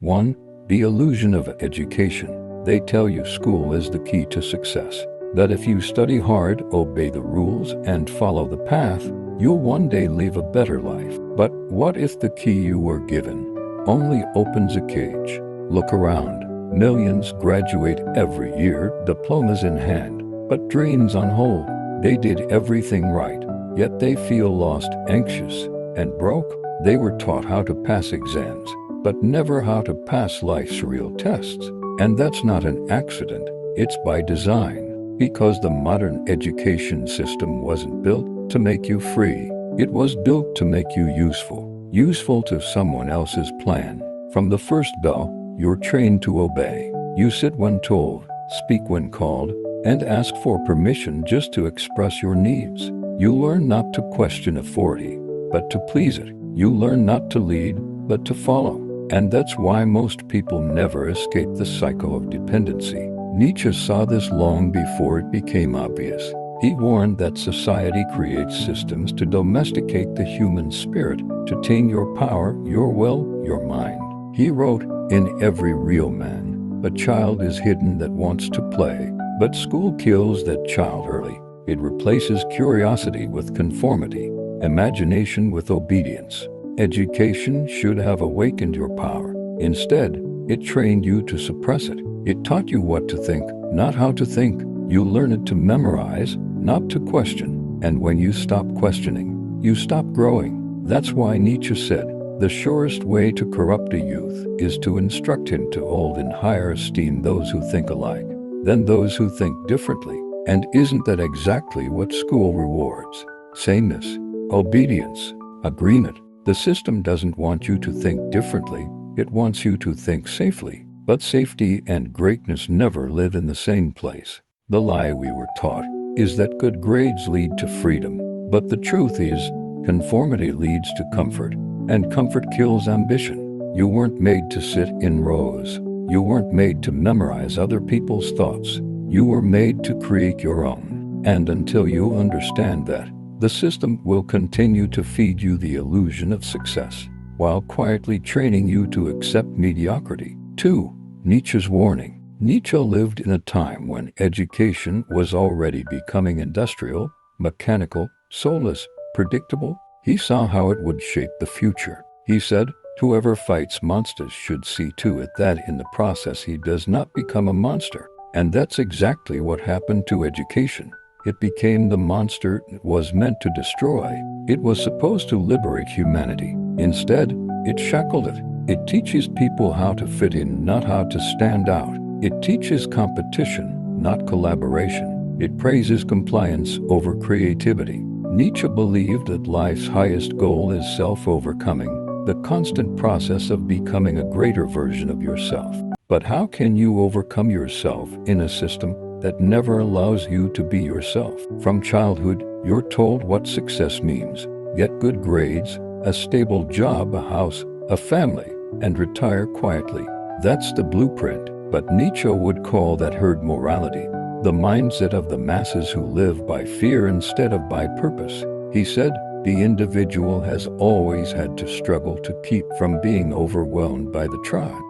1. The illusion of education. They tell you school is the key to success. That if you study hard, obey the rules, and follow the path, you'll one day live a better life. But what if the key you were given only opens a cage? Look around. Millions graduate every year, diplomas in hand, but dreams on hold. They did everything right, yet they feel lost, anxious, and broke. They were taught how to pass exams, but never how to pass life's real tests. And that's not an accident, it's by design, because the modern education system wasn't built to make you free. It was built to make you useful to someone else's plan. From the first bell, you're trained to obey. You sit when told, speak when called, and ask for permission just to express your needs. You learn not to question authority, but to please it. You learn not to lead, but to follow. And that's why most people never escape the cycle of dependency. Nietzsche saw this long before it became obvious. He warned that society creates systems to domesticate the human spirit, to tame your power, your will, your mind. He wrote, "In every real man, a child is hidden that wants to play, but school kills that child early. It replaces curiosity with conformity, imagination with obedience. Education should have awakened your power. Instead, it trained you to suppress it. It taught you what to think, not how to think. You learn it to memorize, not to question. And when you stop questioning, you stop growing." That's why Nietzsche said, "The surest way to corrupt a youth is to instruct him to hold in higher esteem those who think alike than those who think differently." And isn't that exactly what school rewards? Sameness, obedience, agreement. The system doesn't want you to think differently, it wants you to think safely. But safety and greatness never live in the same place. The lie we were taught is that good grades lead to freedom. But the truth is, conformity leads to comfort, and comfort kills ambition. You weren't made to sit in rows. You weren't made to memorize other people's thoughts. You were made to create your own. And until you understand that, the system will continue to feed you the illusion of success, while quietly training you to accept mediocrity. 2. Nietzsche's warning. Nietzsche lived in a time when education was already becoming industrial, mechanical, soulless, predictable. He saw how it would shape the future. He said, "Whoever fights monsters should see to it that in the process he does not become a monster." And that's exactly what happened to education. It became the monster it was meant to destroy. It was supposed to liberate humanity. Instead, it shackled it. It teaches people how to fit in, not how to stand out. It teaches competition, not collaboration. It praises compliance over creativity. Nietzsche believed that life's highest goal is self-overcoming, the constant process of becoming a greater version of yourself. But how can you overcome yourself in a system that never allows you to be yourself? From childhood, you're told what success means. Get good grades, a stable job, a house, a family, and retire quietly. That's the blueprint. But Nietzsche would call that herd morality, the mindset of the masses who live by fear instead of by purpose. He said, the individual has always had to struggle to keep from being overwhelmed by the tribe.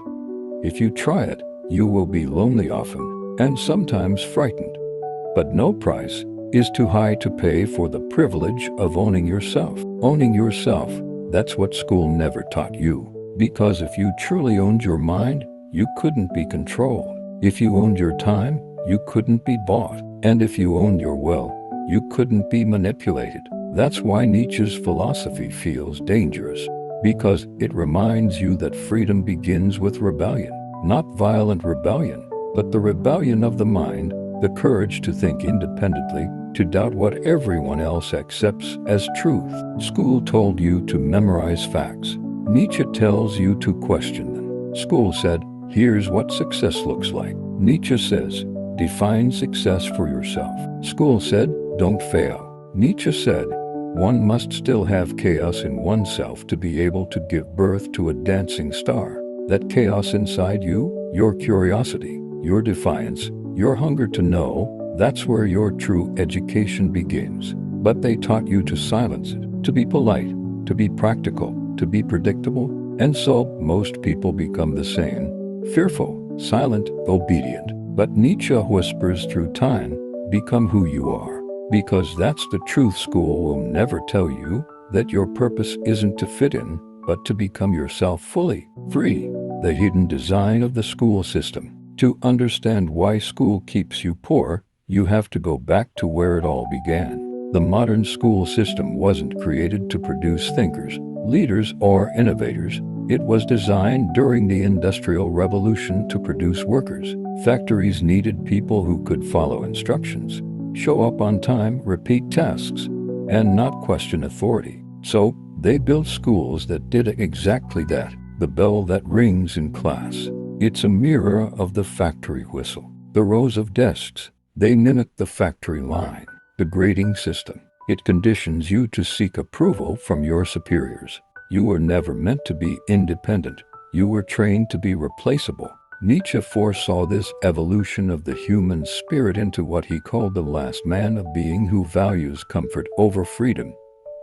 If you try it, you will be lonely often, and sometimes frightened. But no price is too high to pay for the privilege of owning yourself. Owning yourself, that's what school never taught you. Because if you truly owned your mind, you couldn't be controlled. If you owned your time, you couldn't be bought. And if you owned your will, you couldn't be manipulated. That's why Nietzsche's philosophy feels dangerous, because it reminds you that freedom begins with rebellion. Not violent rebellion, but the rebellion of the mind, the courage to think independently, to doubt what everyone else accepts as truth. School told you to memorize facts. Nietzsche tells you to question them. School said, here's what success looks like. Nietzsche says, define success for yourself. School said, don't fail. Nietzsche said, one must still have chaos in oneself to be able to give birth to a dancing star. That chaos inside you, your curiosity, your defiance, your hunger to know, that's where your true education begins. But they taught you to silence it, to be polite, to be practical, to be predictable, And so most people become the same, fearful, silent, obedient. But Nietzsche whispers through time, become who you are. Because that's the truth. School will never tell you that your purpose isn't to fit in, but to become yourself fully free. The hidden design of the school system. To understand why school keeps you poor, you have to go back to where it all began. The modern school system wasn't created to produce thinkers, leaders, or innovators. It was designed during the Industrial Revolution to produce workers. Factories needed people who could follow instructions, show up on time, repeat tasks, and not question authority. So, they built schools that did exactly that. The bell that rings in class. It's a mirror of the factory whistle. The rows of desks. They mimic the factory line. The grading system. It conditions you to seek approval from your superiors. You were never meant to be independent. You were trained to be replaceable. Nietzsche foresaw this evolution of the human spirit into what he called the last man, a being who values comfort over freedom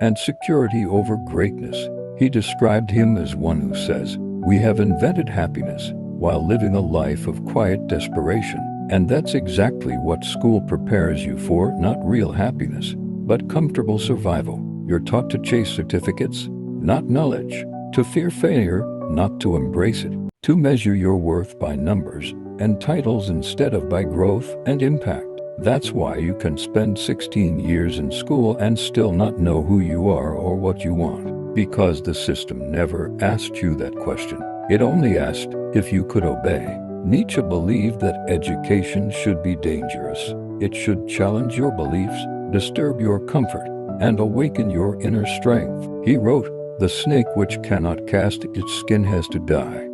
and security over greatness. He described him as one who says, "We have invented happiness while living a life of quiet desperation." And that's exactly what school prepares you for, not real happiness, but comfortable survival. You're taught to chase certificates, not knowledge, to fear failure, not to embrace it, to measure your worth by numbers and titles instead of by growth and impact. That's why you can spend 16 years in school and still not know who you are or what you want, because the system never asked you that question. It only asked if you could obey. Nietzsche believed that education should be dangerous. It should challenge your beliefs, disturb your comfort, and awaken your inner strength. He wrote, "The snake which cannot cast its skin has to die.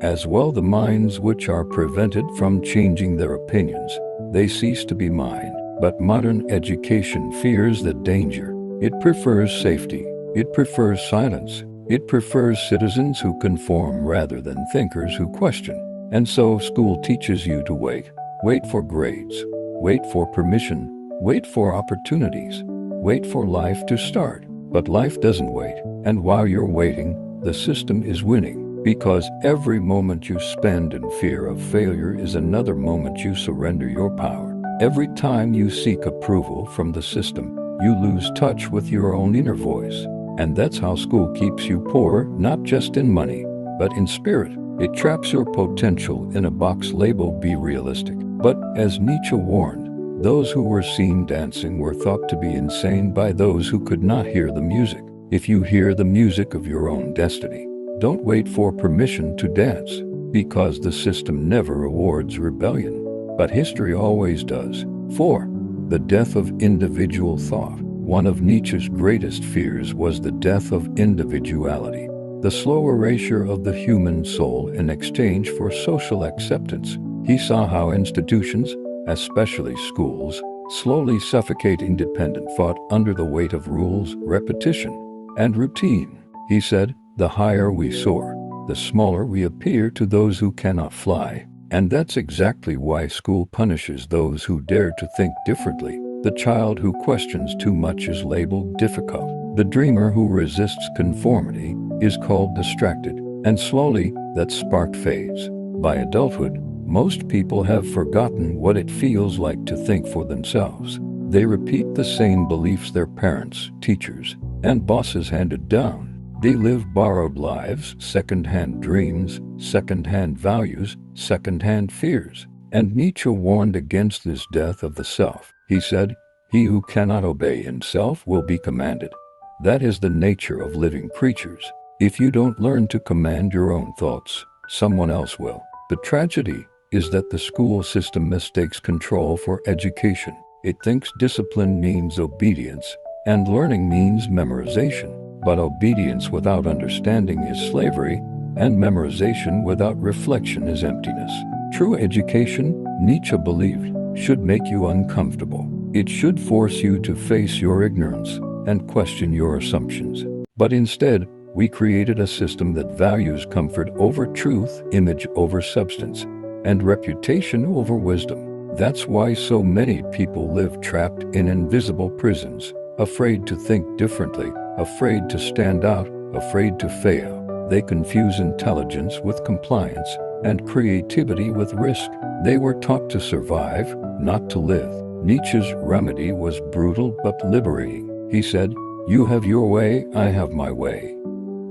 As well the minds which are prevented from changing their opinions, they cease to be mine." But modern education fears that danger. It prefers safety. It prefers silence. It prefers citizens who conform rather than thinkers who question. And so school teaches you to wait. Wait for grades. Wait for permission. Wait for opportunities. Wait for life to start. But life doesn't wait. And while you're waiting, the system is winning. Because every moment you spend in fear of failure is another moment you surrender your power. Every time you seek approval from the system, you lose touch with your own inner voice. And that's how school keeps you poor, not just in money, but in spirit. It traps your potential in a box labeled "be realistic." But as Nietzsche warned, those who were seen dancing were thought to be insane by those who could not hear the music. If you hear the music of your own destiny, don't wait for permission to dance, because the system never awards rebellion, but history always does. 4. The death of individual thought. One of Nietzsche's greatest fears was the death of individuality, the slow erasure of the human soul in exchange for social acceptance. He saw how institutions, especially schools, slowly suffocate independent thought under the weight of rules, repetition, and routine. He said, "The higher we soar, the smaller we appear to those who cannot fly." And that's exactly why school punishes those who dare to think differently. The child who questions too much is labeled difficult. The dreamer who resists conformity is called distracted. And slowly, that spark fades. By adulthood, most people have forgotten what it feels like to think for themselves. They repeat the same beliefs their parents, teachers, and bosses handed down. They live borrowed lives, second-hand dreams, second-hand values, second-hand fears. And Nietzsche warned against this death of the self. He said, "He who cannot obey himself will be commanded." That is the nature of living creatures. If you don't learn to command your own thoughts, someone else will. The tragedy is that the school system mistakes control for education. It thinks discipline means obedience, and learning means memorization. But obedience without understanding is slavery, and memorization without reflection is emptiness. True education, Nietzsche believed, should make you uncomfortable. It should force you to face your ignorance and question your assumptions. But instead, we created a system that values comfort over truth, image over substance, and reputation over wisdom. That's why so many people live trapped in invisible prisons, afraid to think differently, afraid to stand out, afraid to fail. They confuse intelligence with compliance and creativity with risk. They were taught to survive, not to live. Nietzsche's remedy was brutal but liberating. He said, "You have your way, I have my way.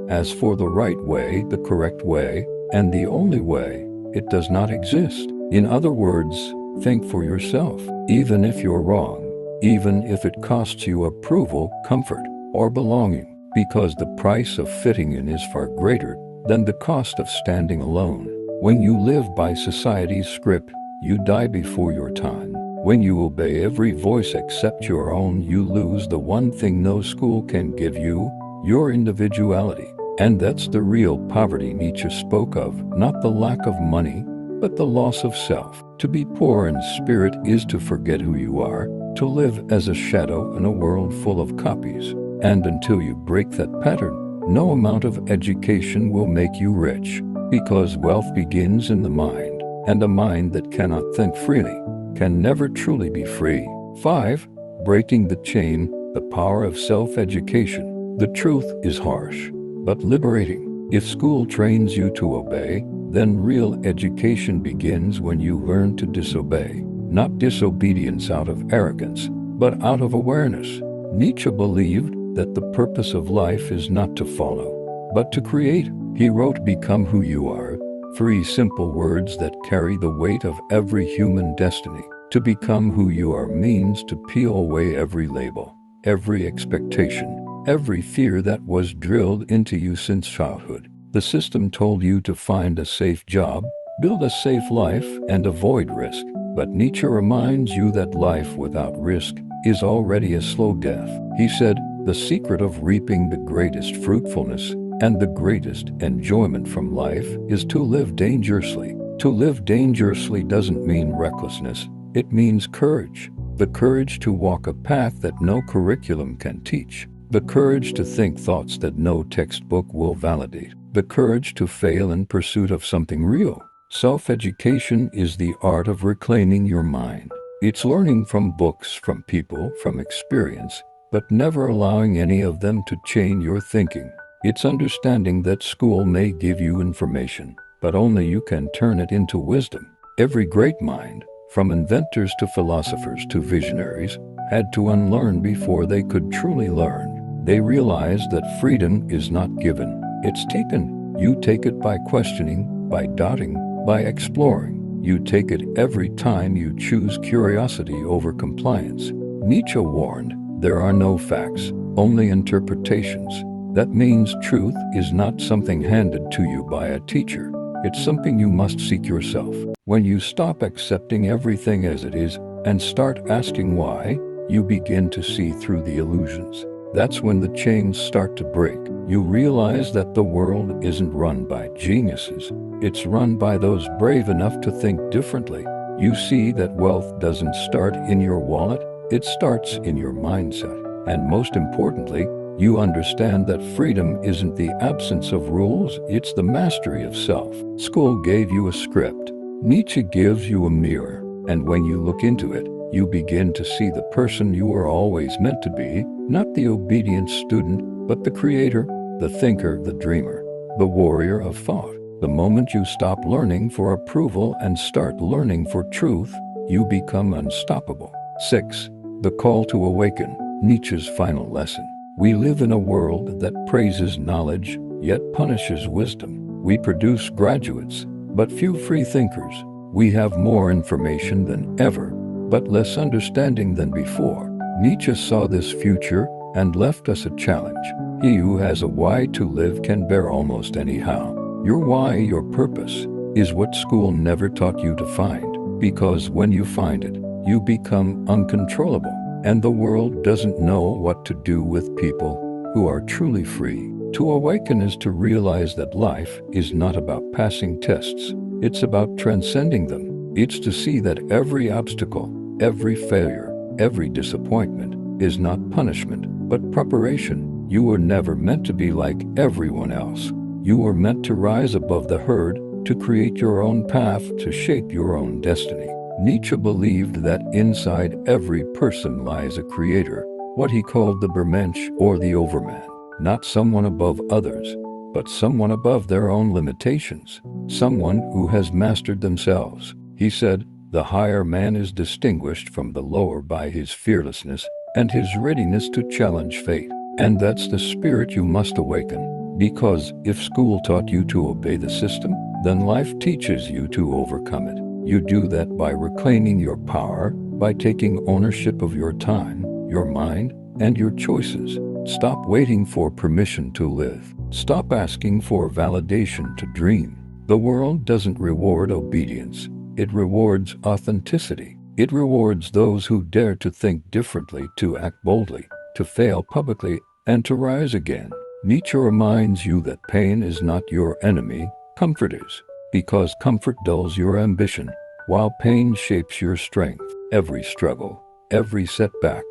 As for the right way, the correct way, and the only way, it does not exist." In other words, think for yourself, even if you're wrong, even if it costs you approval, comfort, or belonging, because the price of fitting in is far greater than the cost of standing alone. When you live by society's script, you die before your time. When you obey every voice except your own, you lose the one thing no school can give you, your individuality. And that's the real poverty Nietzsche spoke of, not the lack of money, but the loss of self. To be poor in spirit is to forget who you are, to live as a shadow in a world full of copies. And until you break that pattern, no amount of education will make you rich, because wealth begins in the mind, and a mind that cannot think freely can never truly be free. 5. Breaking the chain, the power of self-education. The truth is harsh, but liberating. If school trains you to obey, then real education begins when you learn to disobey. Not disobedience out of arrogance, but out of awareness. Nietzsche believed that the purpose of life is not to follow, but to create. He wrote, "Become who you are." 3 simple words that carry the weight of every human destiny. To become who you are means to peel away every label, every expectation, every fear that was drilled into you since childhood. The system told you to find a safe job, build a safe life, and avoid risk. But Nietzsche reminds you that life without risk is already a slow death. He said, "The secret of reaping the greatest fruitfulness and the greatest enjoyment from life is to live dangerously." To live dangerously doesn't mean recklessness. It means courage. The courage to walk a path that no curriculum can teach. The courage to think thoughts that no textbook will validate. The courage to fail in pursuit of something real. Self-education is the art of reclaiming your mind. It's learning from books, from people, from experience, but never allowing any of them to change your thinking. It's understanding that school may give you information, but only you can turn it into wisdom. Every great mind, from inventors to philosophers to visionaries, had to unlearn before they could truly learn. They realized that freedom is not given, it's taken. You take it by questioning, by doubting, by exploring. You take it every time you choose curiosity over compliance. Nietzsche warned, "There are no facts, only interpretations." That means truth is not something handed to you by a teacher. It's something you must seek yourself. When you stop accepting everything as it is and start asking why, you begin to see through the illusions. That's when the chains start to break. You realize that the world isn't run by geniuses. It's run by those brave enough to think differently. You see that wealth doesn't start in your wallet, it starts in your mindset. And most importantly, you understand that freedom isn't the absence of rules, it's the mastery of self. School gave you a script. Nietzsche gives you a mirror. And when you look into it, you begin to see the person you were always meant to be, not the obedient student, but the creator, the thinker, the dreamer, the warrior of thought. The moment you stop learning for approval and start learning for truth, you become unstoppable. 6. The call to awaken, Nietzsche's final lesson. We live in a world that praises knowledge, yet punishes wisdom. We produce graduates, but few free thinkers. We have more information than ever, but less understanding than before. Nietzsche saw this future and left us a challenge. He who has a why to live can bear almost any how. Your why, your purpose, is what school never taught you to find, because when you find it, you become uncontrollable, and the world doesn't know what to do with people who are truly free. To awaken is to realize that life is not about passing tests, it's about transcending them. It's to see that every obstacle, every failure, every disappointment is not punishment, but preparation. You were never meant to be like everyone else. You were meant to rise above the herd, to create your own path, to shape your own destiny. Nietzsche believed that inside every person lies a creator, what he called the Bermensch or the overman, not someone above others, but someone above their own limitations, someone who has mastered themselves. He said, "The higher man is distinguished from the lower by his fearlessness and his readiness to challenge fate. And that's the spirit you must awaken. Because if school taught you to obey the system, then life teaches you to overcome it. You do that by reclaiming your power, by taking ownership of your time, your mind, and your choices. Stop waiting for permission to live. Stop asking for validation to dream. The world doesn't reward obedience. It rewards authenticity. It rewards those who dare to think differently, to act boldly, to fail publicly, and to rise again." Nietzsche reminds you that pain is not your enemy, comfort is. Because comfort dulls your ambition, while pain shapes your strength. Every struggle, every setback,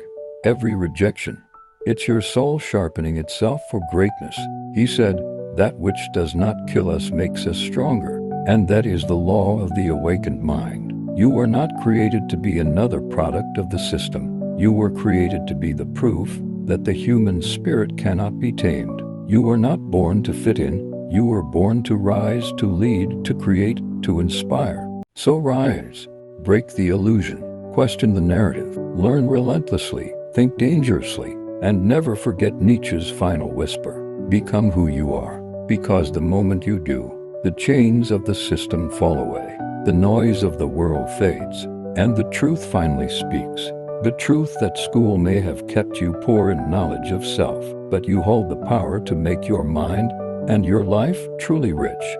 every rejection, it's your soul sharpening itself for greatness. He said, "That which does not kill us makes us stronger." And that is the law of the awakened mind. You were not created to be another product of the system. You were created to be the proof that the human spirit cannot be tamed. You were not born to fit in. You were born to rise, to lead, to create, to inspire. So rise, break the illusion, question the narrative, learn relentlessly, think dangerously, and never forget Nietzsche's final whisper. Become who you are, because the moment you do, the chains of the system fall away, the noise of the world fades, and the truth finally speaks. The truth that school may have kept you poor in knowledge of self, but you hold the power to make your mind and your life truly rich.